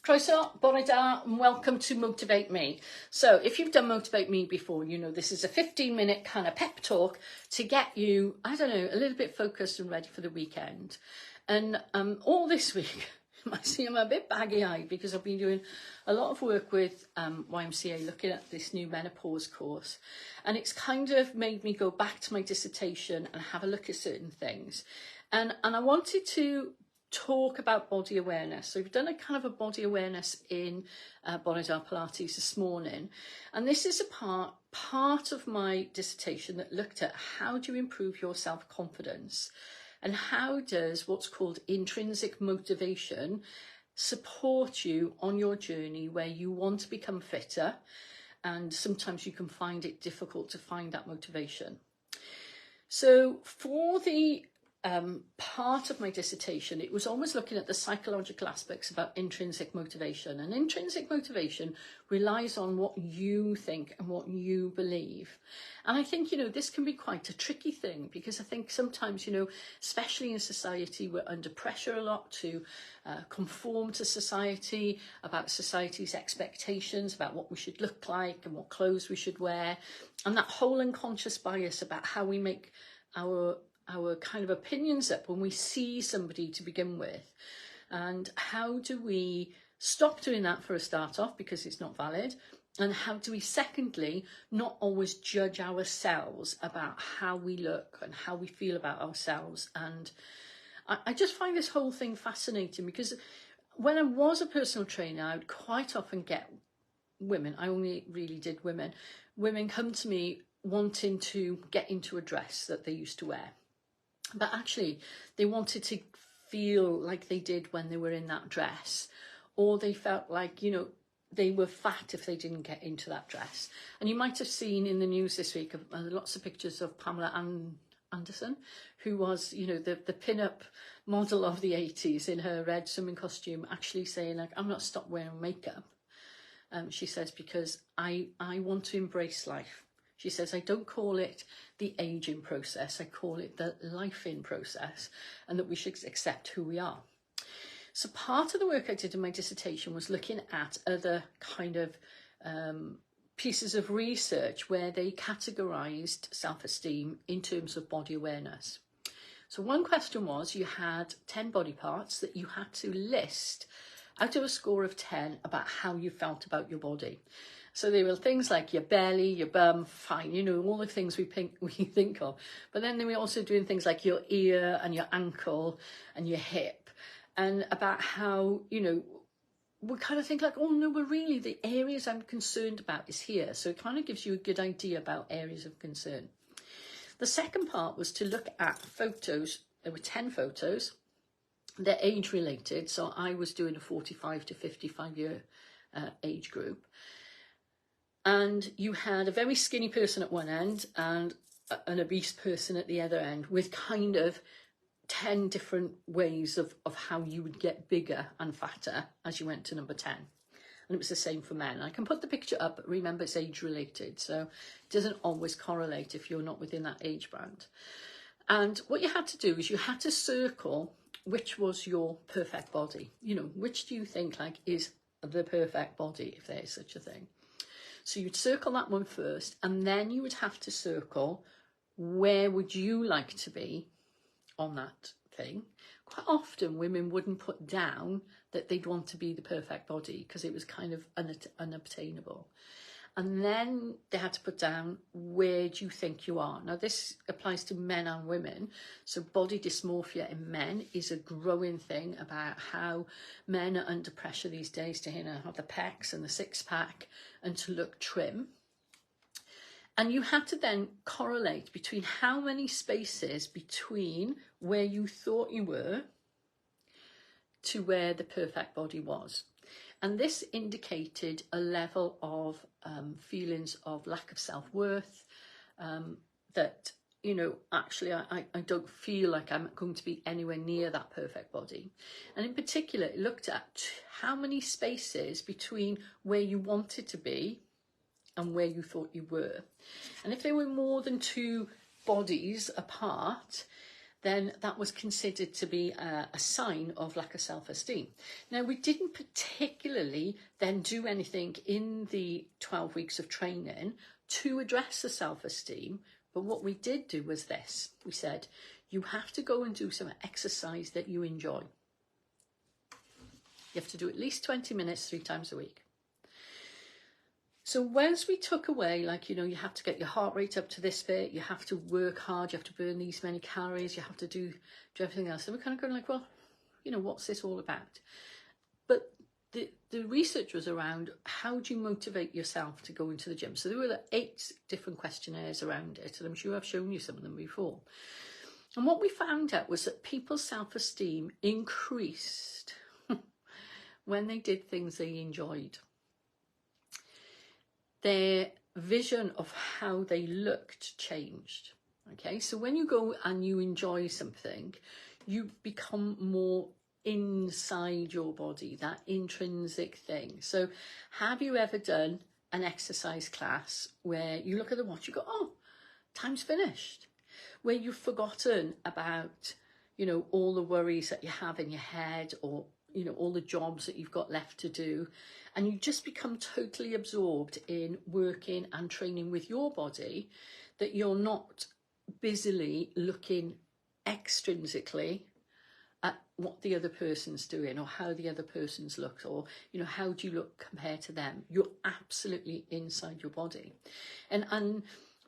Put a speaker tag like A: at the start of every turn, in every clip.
A: Croeso, bore da, and welcome to Motivate Me. So if you've done Motivate Me before, you know this is a 15-minute kind of pep talk to get you, I don't know, a little bit focused and ready for the weekend. And all this week, you might see I'm a bit baggy-eyed because I've been doing a lot of work with YMCA looking at this new menopause course. And it's kind of made me go back to my dissertation and have a look at certain things. And I wanted to talk about body awareness. So we've done a kind of a body awareness in Bore da Pilates this morning, and this is a part of my dissertation that looked at how do you improve your self-confidence and how does what's called intrinsic motivation support you on your journey where you want to become fitter, and sometimes you can find it difficult to find that motivation. So for the part of my dissertation, it was almost looking at the psychological aspects about intrinsic motivation. And intrinsic motivation relies on what you think and what you believe. And I think, this can be quite a tricky thing because I think sometimes, especially in society, we're under pressure a lot to conform to society, about society's expectations, about what we should look like and what clothes we should wear. And that whole unconscious bias about how we make our kind of opinions up when we see somebody to begin with, and how do we stop doing that for a start off because it's not valid, and how do we secondly not always judge ourselves about how we look and how we feel about ourselves. And I just find this whole thing fascinating because when I was a personal trainer, I would quite often get women, I only really did women come to me wanting to get into a dress that they used to wear. But actually, they wanted to feel like they did when they were in that dress, or they felt like, they were fat if they didn't get into that dress. And you might have seen in the news this week lots of pictures of Pamela Anderson, who was, the pin-up model of the 80s in her red swimming costume, actually saying, like, I'm not stopped wearing makeup. She says, because I want to embrace life. She says, I don't call it the aging process, I call it the life-in process, and that we should accept who we are. So part of the work I did in my dissertation was looking at other kind of pieces of research where they categorised self-esteem in terms of body awareness. So one question was, you had 10 body parts that you had to list out of a score of 10 about how you felt about your body. So they were things like your belly, your bum, fine, all the things we think of. But then they were also doing things like your ear and your ankle and your hip, and about how, we kind of think like, oh no, but really the areas I'm concerned about is here. So it kind of gives you a good idea about areas of concern. The second part was to look at photos. There were 10 photos. They're age related. So I was doing a 45 to 55 year age group. And you had a very skinny person at one end and an obese person at the other end, with kind of 10 different ways of how you would get bigger and fatter as you went to number 10. And it was the same for men. I can put the picture up, but remember it's age related. So it doesn't always correlate if you're not within that age band. And what you had to do is you had to circle which was your perfect body. Which do you think like is the perfect body, if there is such a thing? So you'd circle that one first, and then you would have to circle where would you like to be on that thing. Quite often women wouldn't put down that they'd want to be the perfect body because it was kind of unobtainable. And then they had to put down, where do you think you are? Now this applies to men and women. So body dysmorphia in men is a growing thing about how men are under pressure these days to have the pecs and the six pack and to look trim. And you had to then correlate between how many spaces between where you thought you were to where the perfect body was. And this indicated a level of feelings of lack of self-worth, that, actually I don't feel like I'm going to be anywhere near that perfect body. And in particular, it looked at how many spaces between where you wanted to be and where you thought you were. And if there were more than 2 bodies apart, then that was considered to be a sign of lack of self-esteem. Now, we didn't particularly then do anything in the 12 weeks of training to address the self-esteem, but what we did do was this. We said, you have to go and do some exercise that you enjoy. You have to do at least 20 minutes 3 times a week. So once we took away, like, you know, you have to get your heart rate up to this bit, you have to work hard, you have to burn these many calories, you have to do everything else. And we're kind of going like, well, you know, what's this all about? But the research was around how do you motivate yourself to go into the gym? So there were 8 different questionnaires around it, and I'm sure I've shown you some of them before. And what we found out was that people's self-esteem increased when they did things they enjoyed. Their vision of how they looked changed. Okay, so when you go and you enjoy something, you become more inside your body, that intrinsic thing. So have you ever done an exercise class where you look at the watch, you go, oh, time's finished, where you've forgotten about, you know, all the worries that you have in your head, or, you know, all the jobs that you've got left to do, and you just become totally absorbed in working and training with your body, that you're not busily looking extrinsically at what the other person's doing, or how the other person's looked, or, you know, how do you look compared to them. You're absolutely inside your body. And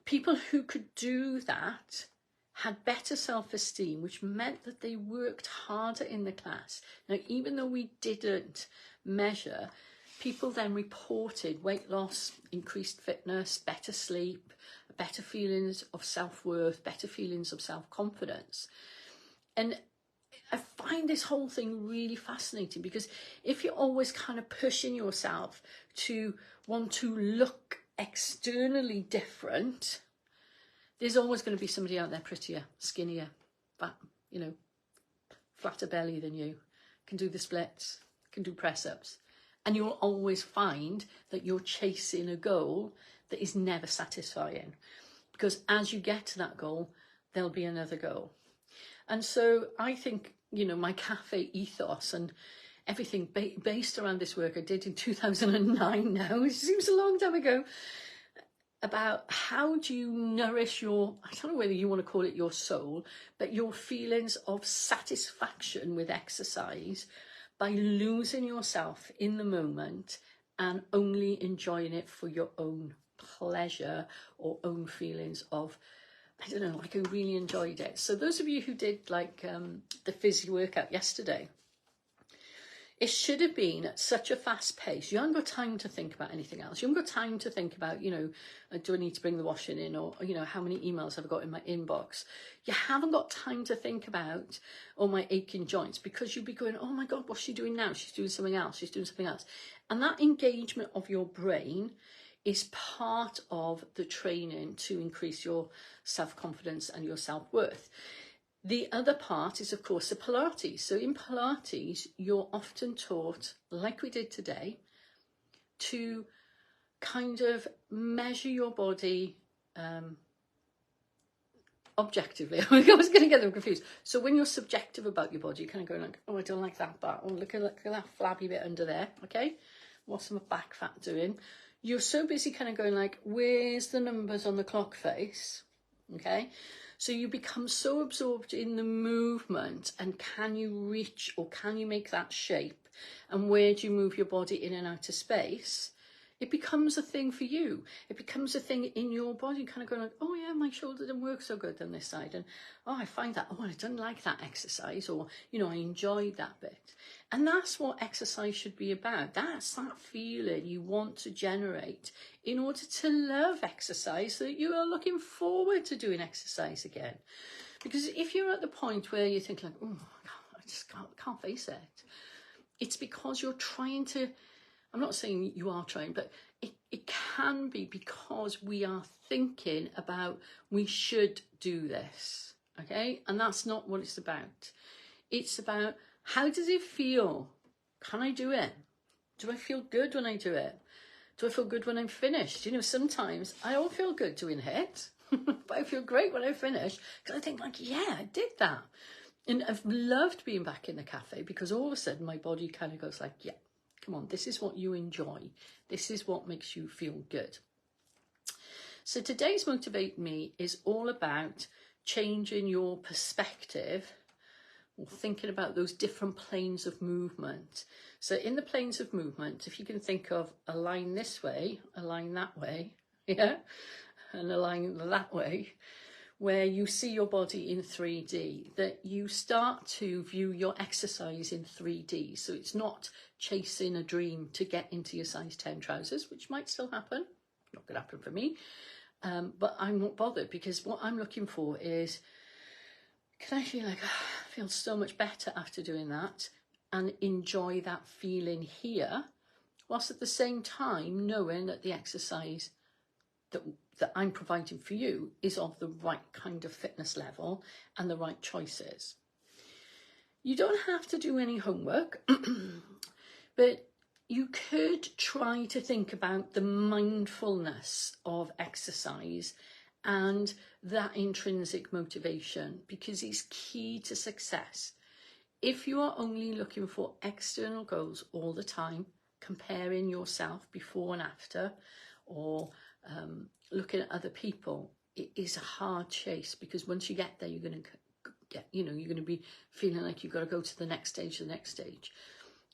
A: people who could do that had better self-esteem, which meant that they worked harder in the class. Now, even though we didn't measure, people then reported weight loss, increased fitness, better sleep, better feelings of self-worth, better feelings of self-confidence. And I find this whole thing really fascinating, because if you're always kind of pushing yourself to want to look externally different, there's always going to be somebody out there prettier, skinnier, fat, you know, flatter belly than you, can do the splits, can do press-ups. And you'll always find that you're chasing a goal that is never satisfying, because as you get to that goal, there'll be another goal. And so I think, you know, my cafe ethos and everything based around this work I did in 2009 now, it seems a long time ago, about how do you nourish your, I don't know whether you want to call it your soul, but your feelings of satisfaction with exercise, by losing yourself in the moment and only enjoying it for your own pleasure or own feelings of, I don't know, like I really enjoyed it. So those of you who did like the physio workout yesterday, it should have been at such a fast pace. You haven't got time to think about anything else. You haven't got time to think about, you know, do I need to bring the washing in, or, you know, how many emails have I got in my inbox? You haven't got time to think about all my aching joints, because you'll be going, oh my God, what's she doing now? She's doing something else. She's doing something else. And that engagement of your brain is part of the training to increase your self-confidence and your self-worth. The other part is, of course, the Pilates. So in Pilates, you're often taught, like we did today, to kind of measure your body objectively. I was going to get them confused. So when you're subjective about your body, you're kind of going like, oh, I don't like that back. Oh, look at that flabby bit under there. Okay, what's my back fat doing? You're so busy kind of going like, where's the numbers on the clock face? Okay. So you become so absorbed in the movement, and can you reach, or can you make that shape, and where do you move your body in and out of space? It becomes a thing for you. It becomes a thing in your body, kind of going like, oh yeah, my shoulder didn't work so good on this side, and oh, I find that, oh, I didn't like that exercise, or, you know, I enjoyed that bit. And that's what exercise should be about. That's that feeling you want to generate in order to love exercise, so that you are looking forward to doing exercise again. Because if you're at the point where you think like, oh, I just can't face it, it's because you're trying to, I'm not saying you are trying, but it can be because we are thinking about, we should do this, okay? And that's not what it's about. It's about, how does it feel? Can I do it? Do I feel good when I do it? Do I feel good when I'm finished? You know, sometimes I don't feel good doing it. but I feel great when I finish because I think like, yeah, I did that. And I've loved being back in the cafe because all of a sudden my body kind of goes like, yeah, come on, this is what you enjoy. This is what makes you feel good. So today's Motivate Me is all about changing your perspective or thinking about those different planes of movement. So in the planes of movement, if you can think of a line this way, a line that way, yeah, and a line that way, where you see your body in 3D, that you start to view your exercise in 3D. So it's not chasing a dream to get into your size 10 trousers, which might still happen. Not going to happen for me. But I'm not bothered because what I'm looking for is, can I feel like, I feel so much better after doing that and enjoy that feeling here, whilst at the same time knowing that the exercise that I'm providing for you is of the right kind of fitness level and the right choices. You don't have to do any homework, but you could try to think about the mindfulness of exercise and that intrinsic motivation, because it's key to success. If you are only looking for external goals all the time, comparing yourself before and after, or looking at other people, it is a hard chase, because once you get there, you're going to get, you're going to be feeling like you've got to go to the next stage.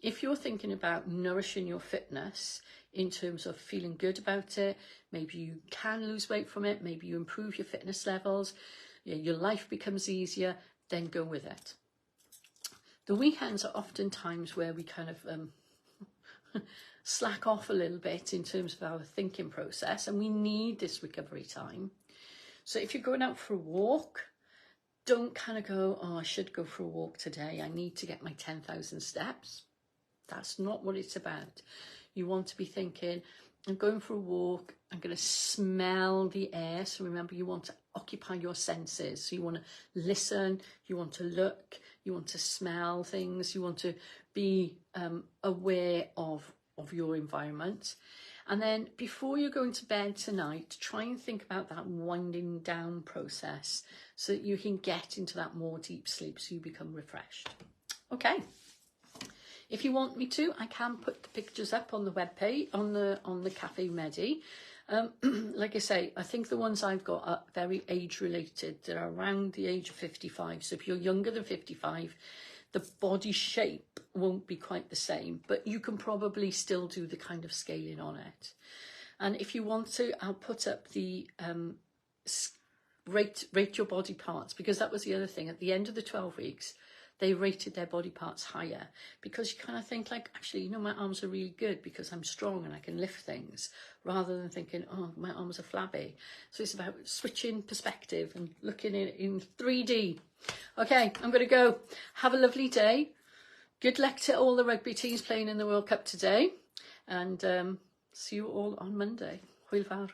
A: If you're thinking about nourishing your fitness in terms of feeling good about it, maybe you can lose weight from it, maybe you improve your fitness levels, your life becomes easier, then go with it. The weekends are often times where we kind of slack off a little bit in terms of our thinking process, and we need this recovery time. So if you're going out for a walk, don't kind of go, oh, I should go for a walk today, I need to get my 10,000 steps. That's not what it's about. You want to be thinking, I'm going for a walk, I'm going to smell the air. So remember, you want to occupy your senses. So you want to listen, you want to look, you want to smell things, you want to be aware of your environment. And then before you're going to bed tonight, try and think about that winding down process so that you can get into that more deep sleep so you become refreshed. Okay. If you want me to, I can put the pictures up on the webpage, on the Cafe Medi. Like I say, I think the ones I've got are very age related. They're around the age of 55. So if you're younger than 55, the body shape won't be quite the same, but you can probably still do the kind of scaling on it. And if you want to, I'll put up the rate your body parts, because that was the other thing. At the end of the 12 weeks, they rated their body parts higher, because you kind of think like, actually, my arms are really good because I'm strong and I can lift things, rather than thinking, oh, my arms are flabby. So it's about switching perspective and looking at it in 3D. Okay, I'm going to go. Have a lovely day. Good luck to all the rugby teams playing in the World Cup today. And see you all on Monday. Hwyl fawr.